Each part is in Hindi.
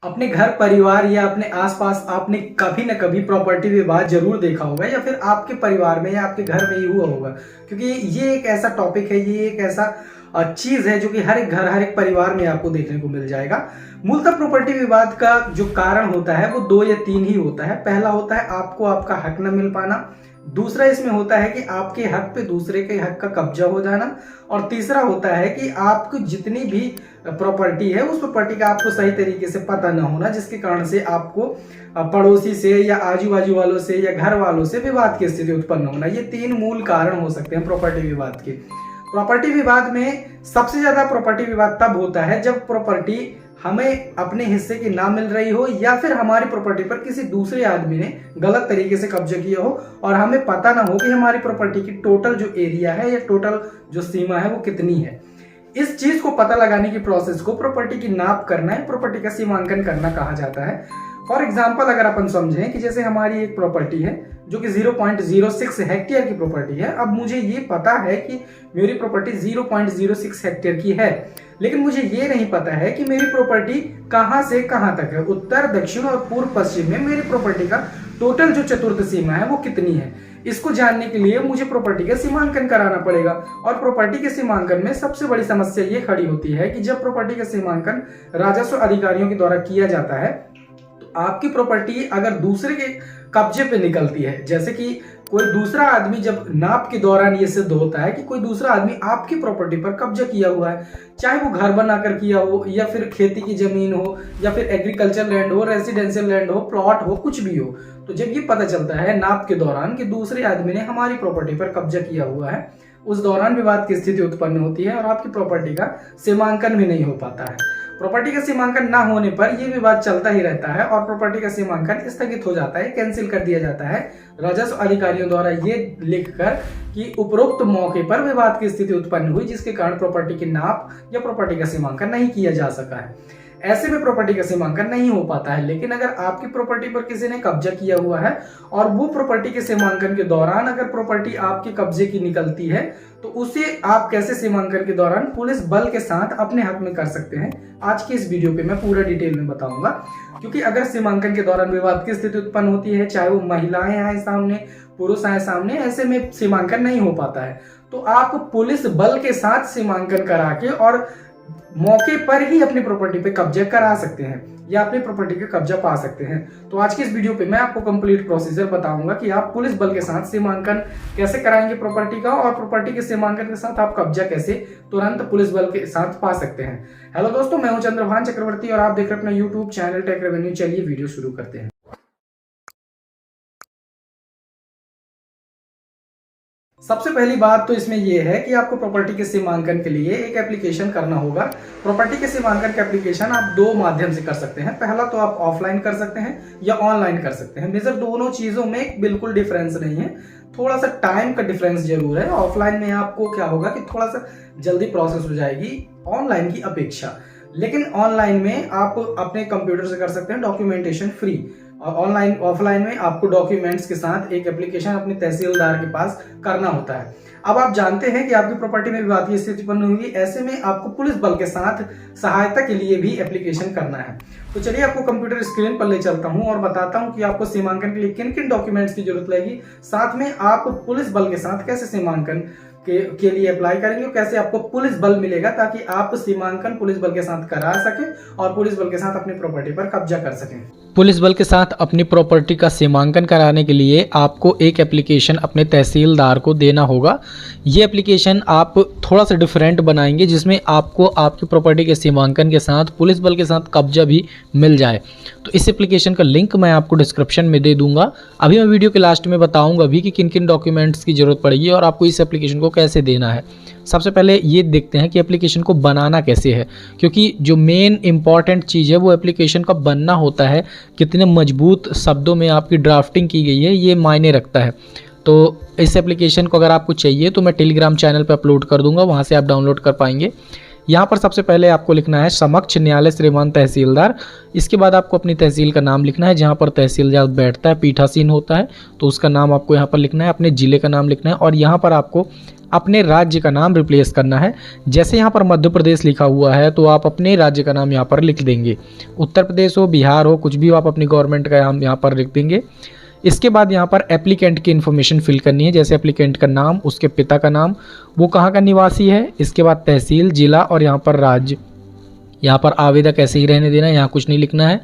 अपने घर परिवार या अपने आसपास आपने कभी न कभी प्रॉपर्टी विवाद जरूर देखा होगा या फिर आपके परिवार में या आपके घर में ही हुआ होगा, क्योंकि ये एक ऐसा टॉपिक है, ये एक ऐसा चीज है जो कि हर एक घर हर एक परिवार में आपको देखने को मिल जाएगा। मूलतः प्रॉपर्टी विवाद का जो कारण होता है वो दो या तीन ही होता है। पहला होता है आपको आपका हक न मिल पाना, दूसरा इसमें होता है कि आपके हक पे दूसरे के हक का कब्जा हो जाना, और तीसरा होता है कि आपको जितनी भी प्रॉपर्टी है उस प्रॉपर्टी का आपको सही तरीके से पता न होना, जिसके कारण से आपको पड़ोसी से या आजू बाजू वालों से या घर वालों से विवाद की स्थिति उत्पन्न होना। ये तीन मूल कारण हो सकते हैं प्रॉपर्टी विवाद के। प्रॉपर्टी विवाद में सबसे ज्यादा प्रॉपर्टी विवाद तब होता है जब प्रॉपर्टी हमें अपने हिस्से की ना मिल रही हो या फिर हमारी प्रॉपर्टी पर किसी दूसरे आदमी ने गलत तरीके से कब्जा किया हो और हमें पता ना हो कि हमारी प्रॉपर्टी की टोटल जो एरिया है या टोटल जो सीमा है वो कितनी है। इस चीज को पता लगाने की प्रोसेस को प्रॉपर्टी की नाप करना है, प्रॉपर्टी का सीमांकन करना कहा जाता है। फॉर एग्जाम्पल अगर अपन समझें कि जैसे हमारी एक प्रॉपर्टी है जो कि 0.06 हेक्टेयर की प्रॉपर्टी है। अब मुझे ये पता है कि मेरी प्रॉपर्टी 0.06 हेक्टेयर की है, लेकिन मुझे ये नहीं पता है कि मेरी प्रॉपर्टी कहां से कहां तक है, उत्तर दक्षिण और पूर्व पश्चिम में मेरी प्रॉपर्टी का टोटल जो चतुर्थ सीमा है वो कितनी है। इसको जानने के लिए मुझे प्रॉपर्टी का सीमांकन कराना पड़ेगा, और प्रॉपर्टी के सीमांकन में सबसे बड़ी समस्या ये खड़ी होती है कि जब प्रॉपर्टी का सीमांकन राजस्व अधिकारियों के द्वारा किया जाता है तो आपकी प्रॉपर्टी अगर दूसरे के कब्जे पे निकलती है, जैसे कि कोई दूसरा आदमी जब नाप के दौरान ये सिद्ध होता है कि कोई दूसरा आदमी आपकी प्रॉपर्टी पर कब्जा किया हुआ है, चाहे वो घर बनाकर किया हो या फिर खेती की जमीन हो या फिर एग्रीकल्चर लैंड हो, रेसिडेंशियल लैंड हो, प्लॉट हो, कुछ भी हो, तो जब ये पता चलता है नाप के दौरान कि दूसरे आदमी ने हमारी प्रॉपर्टी पर कब्जा किया हुआ है, उस दौरान विवाद की स्थिति उत्पन्न होती है और आपकी प्रॉपर्टी का सीमांकन भी नहीं हो पाता है। प्रॉपर्टी का सीमांकन ना होने पर यह विवाद चलता ही रहता है और प्रॉपर्टी का सीमांकन स्थगित हो जाता है, कैंसिल कर दिया जाता है राजस्व अधिकारियों द्वारा ये लिखकर कि उपरोक्त मौके पर विवाद की स्थिति उत्पन्न हुई, जिसके कारण प्रॉपर्टी की नाप या प्रॉपर्टी का सीमांकन नहीं किया जा सका है। ऐसे में प्रॉपर्टी का सीमांकन नहीं हो पाता है। लेकिन अगर आपकी प्रॉपर्टी पर किसी ने कब्जा किया हुआ है और वो प्रॉपर्टी के सीमांकन के दौरान अगर प्रॉपर्टी आपके कब्जे की निकलती है तो उसे आप कैसे सीमांकन के दौरान पुलिस बल के साथ अपने हक में कर सकते हैं, आज की इस वीडियो पे मैं पूरा डिटेल में बताऊंगा। क्योंकि अगर सीमांकन के दौरान विवाद की स्थिति उत्पन्न होती है, चाहे वो महिलाएं आए सामने, पुरुष आए सामने, ऐसे में सीमांकन नहीं हो पाता है, तो आप पुलिस बल के साथ सीमांकन करा के और मौके पर ही अपनी प्रॉपर्टी पे कब्जा करा सकते हैं या अपनी प्रॉपर्टी का कब्जा पा सकते हैं। तो आज की इस वीडियो पे मैं आपको कंप्लीट प्रोसीजर बताऊंगा कि आप पुलिस बल के साथ सीमांकन कैसे कराएंगे प्रॉपर्टी का, और प्रॉपर्टी के सीमांकन के साथ आप कब्जा कैसे तुरंत पुलिस बल के साथ पा सकते हैं। हेलो दोस्तों, मैं हूं चंद्रभान चक्रवर्ती और आप देख रहे हैं अपना यूट्यूब चैनल टेक रेवेन्यू। चलिए वीडियो शुरू करते हैं। सबसे पहली बात तो इसमें यह है कि आपको प्रॉपर्टी के सीमांकन के लिए एक एप्लीकेशन करना होगा। प्रॉपर्टी के सीमांकन का एप्लीकेशन आप दो माध्यम से कर सकते हैं। पहला तो आप ऑफलाइन कर सकते हैं या ऑनलाइन कर सकते हैं। मेजर दोनों चीजों में बिल्कुल डिफरेंस नहीं है, थोड़ा सा टाइम का डिफरेंस जरूर है। ऑफलाइन में आपको क्या होगा कि थोड़ा सा जल्दी प्रोसेस हो जाएगी ऑनलाइन की अपेक्षा, लेकिन ऑनलाइन में आप अपने कंप्यूटर से कर सकते हैं डॉक्यूमेंटेशन फ्री। ऑनलाइन ऑफलाइन में आपको डॉक्यूमेंट्स के साथ एक एप्लीकेशन अपने तहसीलदार के पास करना होता है। अब आप जानते हैं कि आपकी प्रॉपर्टी में विवाद की स्थिति उत्पन्न हुई, ऐसे में आपको पुलिस बल के साथ सहायता के लिए भी एप्लीकेशन करना है। तो चलिए आपको कंप्यूटर स्क्रीन पर ले चलता हूं और बताता हूं कि आपको सीमांकन के लिए किन किन डॉक्यूमेंट्स की जरूरत लगेगी, साथ में आप पुलिस बल के साथ कैसे सीमांकन के लिए अप्लाई करेंगे, कैसे आपको पुलिस बल मिलेगा ताकि आप सीमांकन पुलिस बल के साथ करा सकें और पुलिस बल के साथ अपनी प्रॉपर्टी पर कब्जा कर सकें। पुलिस बल के साथ अपनी प्रॉपर्टी का सीमांकन कराने के लिए आपको एक एप्लीकेशन अपने तहसीलदार को देना होगा। ये एप्लीकेशन आप थोड़ा सा डिफरेंट बनाएंगे, जिसमें आपको आपकी प्रॉपर्टी के सीमांकन के साथ पुलिस बल के साथ कब्जा भी मिल जाए। तो इस एप्लीकेशन का लिंक मैं आपको डिस्क्रिप्शन में दे दूंगा। अभी मैं वीडियो के लास्ट में बताऊंगा भी कि किन किन डॉक्यूमेंट्स की ज़रूरत पड़ेगी और आपको इस एप्लीकेशन को कैसे देना है। सबसे पहले ये देखते हैं कि एप्लीकेशन को बनाना कैसे है, क्योंकि जो मेन इंपॉर्टेंट चीज़ है वो एप्लीकेशन का बनना होता है। कितने मजबूत शब्दों में आपकी ड्राफ्टिंग की गई है ये मायने रखता है। तो इस एप्लीकेशन को अगर आपको चाहिए तो मैं टेलीग्राम चैनल पर अपलोड कर दूंगा, वहाँ से आप डाउनलोड कर पाएंगे। यहाँ पर सबसे पहले आपको लिखना है समक्ष न्यायालय श्रीमान तहसीलदार। इसके बाद आपको अपनी तहसील का नाम लिखना है, जहाँ पर तहसीलदार बैठता है, पीठासीन होता है तो उसका नाम आपको यहाँ पर लिखना है, अपने ज़िले का नाम लिखना है और यहाँ पर आपको अपने राज्य का नाम रिप्लेस करना है। जैसे यहाँ पर मध्य प्रदेश लिखा हुआ है तो आप अपने राज्य का नाम यहाँ पर लिख देंगे। उत्तर प्रदेश हो, बिहार हो, कुछ भी हो, आप अपनी गवर्नमेंट का नाम यहाँ पर लिख देंगे। इसके बाद यहाँ पर एप्लीकेंट की इन्फॉर्मेशन फिल करनी है, जैसे एप्लीकेंट का नाम, उसके पिता का नाम, वो कहाँ का निवासी है, इसके बाद तहसील, जिला और यहाँ पर राज्य। यहाँ पर आवेदक ऐसे ही रहने देना है, यहाँ कुछ नहीं लिखना है।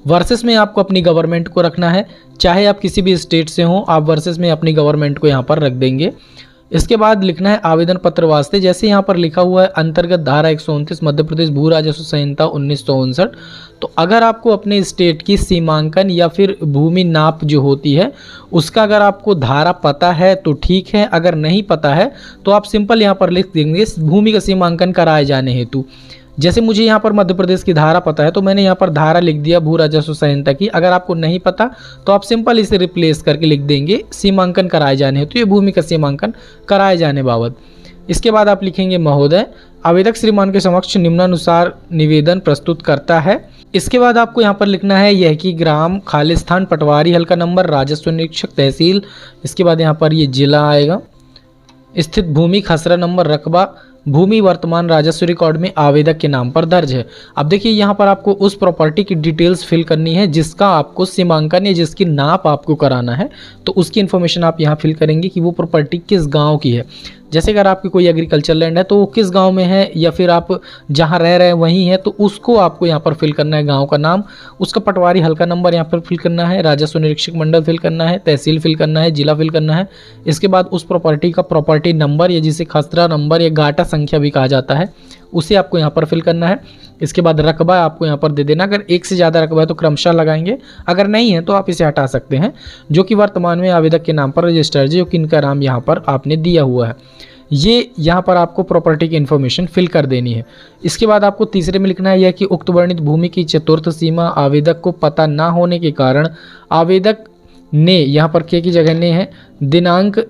वर्सेस में आपको अपनी गवर्नमेंट को रखना है, चाहे आप किसी भी स्टेट से हो, आप वर्सेस में अपनी गवर्नमेंट को यहाँ पर रख देंगे। इसके बाद लिखना है आवेदन पत्र वास्ते, जैसे यहाँ पर लिखा हुआ है अंतर्गत धारा 129 मध्य प्रदेश भू राजस्व संहिता 1959। तो अगर आपको अपने स्टेट की सीमांकन या फिर भूमि नाप जो होती है उसका अगर आपको धारा पता है तो ठीक है, अगर नहीं पता है तो आप सिंपल यहाँ पर लिख देंगे भूमि का सीमांकन कराए जाने हेतु। जैसे मुझे यहाँ पर मध्य प्रदेश की धारा पता है तो मैंने यहाँ पर धारा लिख दिया भू राजस्व संहिता की। अगर आपको नहीं पता तो आप सिंपल इसे रिप्लेस करके लिख देंगे सीमांकन कराए जाने हेतु, ये भूमि का सीमांकन कराए जाने बाबत। इसके बाद आप लिखेंगे महोदय, आवेदक श्रीमान के समक्ष निम्नानुसार निवेदन प्रस्तुत करता है। इसके बाद आपको यहाँ पर लिखना है यह कि ग्राम, खालिस्तान, पटवारी, हल्का नंबर, राजस्व निरीक्षक, तहसील, इसके बाद यहाँ पर ये जिला आएगा, स्थित भूमि, खसरा नंबर, रकबा, भूमि वर्तमान राजस्व रिकॉर्ड में आवेदक के नाम पर दर्ज है। अब देखिए यहाँ पर आपको उस प्रॉपर्टी की डिटेल्स फिल करनी है जिसका आपको सीमांकन या जिसकी नाप आपको कराना है, तो उसकी इन्फॉर्मेशन आप यहाँ फिल करेंगे कि वो प्रॉपर्टी किस गांव की है। जैसे अगर आपकी कोई एग्रीकल्चर लैंड है तो वो किस गांव में है, या फिर आप जहां रह रहे हैं वहीं है तो उसको आपको यहाँ पर फिल करना है, गांव का नाम, उसका पटवारी हल्का नंबर यहाँ पर फिल करना है, राजस्व निरीक्षक मंडल फिल करना है, तहसील फिल करना है, जिला फिल करना है। इसके बाद उस प्रॉपर्टी का प्रॉपर्टी नंबर या जिसे खसरा नंबर या गाटा संख्या भी कहा जाता है उसे आपको यहाँ पर फिल करना है। इसके बाद रकबा आपको यहाँ पर दे देना, अगर एक से ज़्यादा रकबा है तो क्रमशः लगाएंगे, अगर नहीं है तो आप इसे हटा सकते हैं, जो कि वर्तमान में आवेदक के नाम पर रजिस्टर्ड है, जो कि इनका नाम यहाँ पर आपने दिया हुआ है। ये यहाँ पर आपको प्रॉपर्टी की इन्फॉर्मेशन फिल कर देनी है। इसके बाद आपको तीसरे में लिखना है यह कि उक्त वर्णित भूमि की चतुर्थ सीमा आवेदक को पता न होने के कारण आवेदक ने, यहाँ पर के की जगह ने है, दिनांक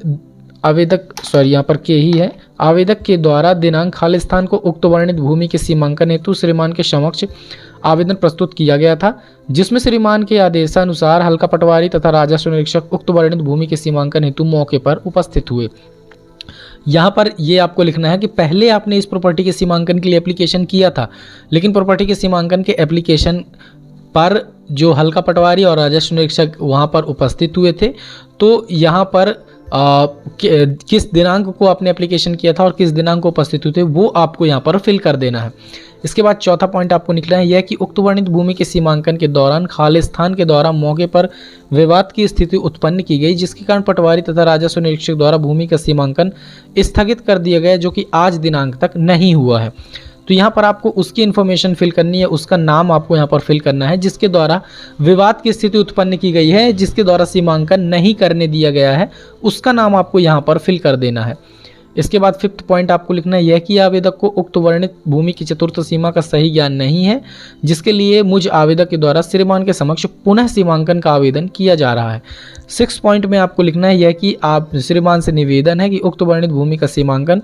यहाँ पर के ही है, आवेदक के द्वारा दिनांक खालिस्तान को उक्त वर्णित भूमि के सीमांकन हेतु श्रीमान के समक्ष आवेदन प्रस्तुत किया गया था, जिसमें श्रीमान के आदेशानुसार हल्का पटवारी तथा राजस्व निरीक्षक उक्त वर्णित भूमि के सीमांकन हेतु मौके पर उपस्थित हुए। यहाँ पर ये आपको लिखना है कि पहले आपने इस प्रॉपर्टी के सीमांकन के लिए एप्लीकेशन किया था, लेकिन प्रॉपर्टी के सीमांकन के एप्लीकेशन पर जो हल्का पटवारी और राजस्व निरीक्षक वहाँ पर उपस्थित हुए थे, तो यहाँ पर किस दिनांक को आपने एप्लीकेशन किया था और किस दिनांक को उपस्थित हुए थे वो आपको यहाँ पर फिल कर देना है। इसके बाद चौथा पॉइंट आपको निकला है यह कि उक्त वर्णित भूमि के सीमांकन के दौरान खालिस्तान के द्वारा मौके पर विवाद की स्थिति उत्पन्न की गई, जिसके कारण पटवारी तथा राजस्व निरीक्षक द्वारा भूमि का सीमांकन स्थगित कर दिया गया, जो कि आज दिनांक तक नहीं हुआ है। तो यहाँ पर आपको उसकी इन्फॉर्मेशन फिल करनी है, उसका नाम आपको यहाँ पर फिल करना है जिसके द्वारा विवाद की स्थिति उत्पन्न की गई है, जिसके द्वारा सीमांकन नहीं करने दिया गया है, उसका नाम आपको यहाँ पर फिल कर देना है। इसके बाद फिफ्थ पॉइंट आपको लिखना है यह कि आवेदक को उक्त वर्णित भूमि की चतुर्थ सीमा का सही ज्ञान नहीं है, जिसके लिए मुझ आवेदक के द्वारा श्रीमान के समक्ष पुनः सीमांकन का आवेदन किया जा रहा है। 6 पॉइंट में आपको लिखना है यह कि आप श्रीमान से निवेदन है कि उक्त वर्णित भूमि का सीमांकन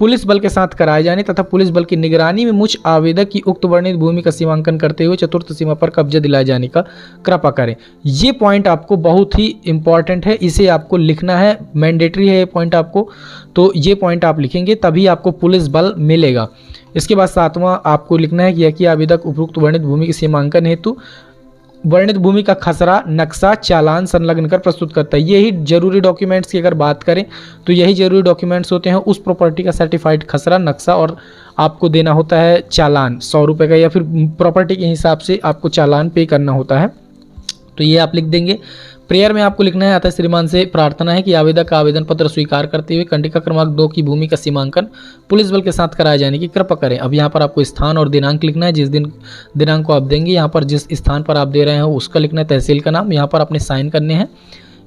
पुलिस बल के साथ कराए जाने तथा पुलिस बल की निगरानी में मुझ आवेदक की उक्त वर्णित भूमि का सीमांकन करते हुए चतुर्थ सीमा पर कब्जा दिलाए जाने का कृपा करें। ये पॉइंट आपको बहुत ही इंपॉर्टेंट है, इसे आपको लिखना है, मैंडेटरी है ये पॉइंट आपको, तो ये पॉइंट आप लिखेंगे तभी आपको पुलिस बल मिलेगा। इसके बाद 7वां आपको लिखना है कि यह कि आवेदक उपरोक्त वर्णित भूमि के सीमांकन हेतु वर्णित भूमि का खसरा, नक्शा, चालान संलग्न कर प्रस्तुत करता है। यही जरूरी डॉक्यूमेंट्स की अगर बात करें तो यही जरूरी डॉक्यूमेंट्स होते हैं, उस प्रॉपर्टी का सर्टिफाइड खसरा, नक्शा और आपको देना होता है चालान 100 रुपये का, या फिर प्रॉपर्टी के हिसाब से आपको चालान पे करना होता है, तो ये आप लिख देंगे। प्रेयर में आपको लिखना है अतः श्रीमान से प्रार्थना है कि आवेदक का आवेदन पत्र स्वीकार करते हुए कंडिका क्रमांक 2 की भूमि का सीमांकन पुलिस बल के साथ कराए जाने की कृपा करें। अब यहाँ पर आपको स्थान और दिनांक लिखना है, जिस दिनांक को आप देंगे यहाँ पर जिस स्थान पर आप दे रहे हैं उसका लिखना है, तहसील का नाम, यहाँ पर अपने साइन करने हैं।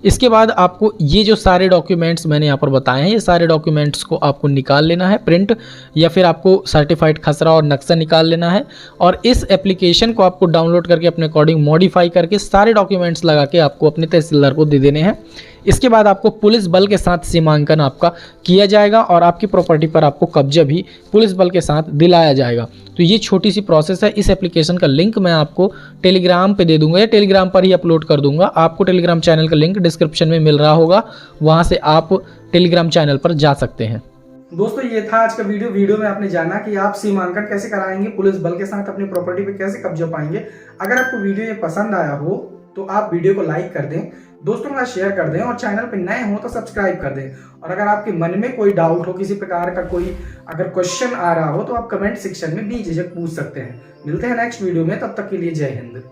इसके बाद आपको ये जो सारे डॉक्यूमेंट्स मैंने यहाँ पर बताए हैं, ये सारे डॉक्यूमेंट्स को आपको निकाल लेना है प्रिंट, या फिर आपको सर्टिफाइड खसरा और नक्शा निकाल लेना है, और इस एप्लीकेशन को आपको डाउनलोड करके अपने अकॉर्डिंग मॉडिफाई करके सारे डॉक्यूमेंट्स लगा के आपको अपने तहसीलदार को दे देने हैं। इसके बाद आपको पुलिस बल के साथ सीमांकन आपका किया जाएगा और आपकी प्रॉपर्टी पर आपको कब्जा भी पुलिस बल के साथ दिलाया जाएगा। तो ये छोटी सी प्रोसेस है। इस एप्लीकेशन का लिंक मैं आपको टेलीग्राम पे दे दूंगा या टेलीग्राम पर ही अपलोड कर दूंगा। आपको टेलीग्राम चैनल का लिंक डिस्क्रिप्शन में मिल रहा होगा, वहाँ से आप टेलीग्राम चैनल पर जा सकते हैं। दोस्तों ये था आज का वीडियो में आपने जाना कि आप सीमांकन कैसे कराएंगे, पुलिस बल के साथ अपनी प्रॉपर्टी पे कैसे कब्जा पाएंगे। अगर आपको वीडियो ये पसंद आया हो तो आप वीडियो को लाइक कर दें, दोस्तों के साथ शेयर कर दें और चैनल पे नए हो तो सब्सक्राइब कर दें। और अगर आपके मन में कोई डाउट हो, किसी प्रकार का कोई अगर क्वेश्चन आ रहा हो तो आप कमेंट सेक्शन में बेझिझक पूछ सकते हैं। मिलते हैं नेक्स्ट वीडियो में, तब तक के लिए जय हिंद।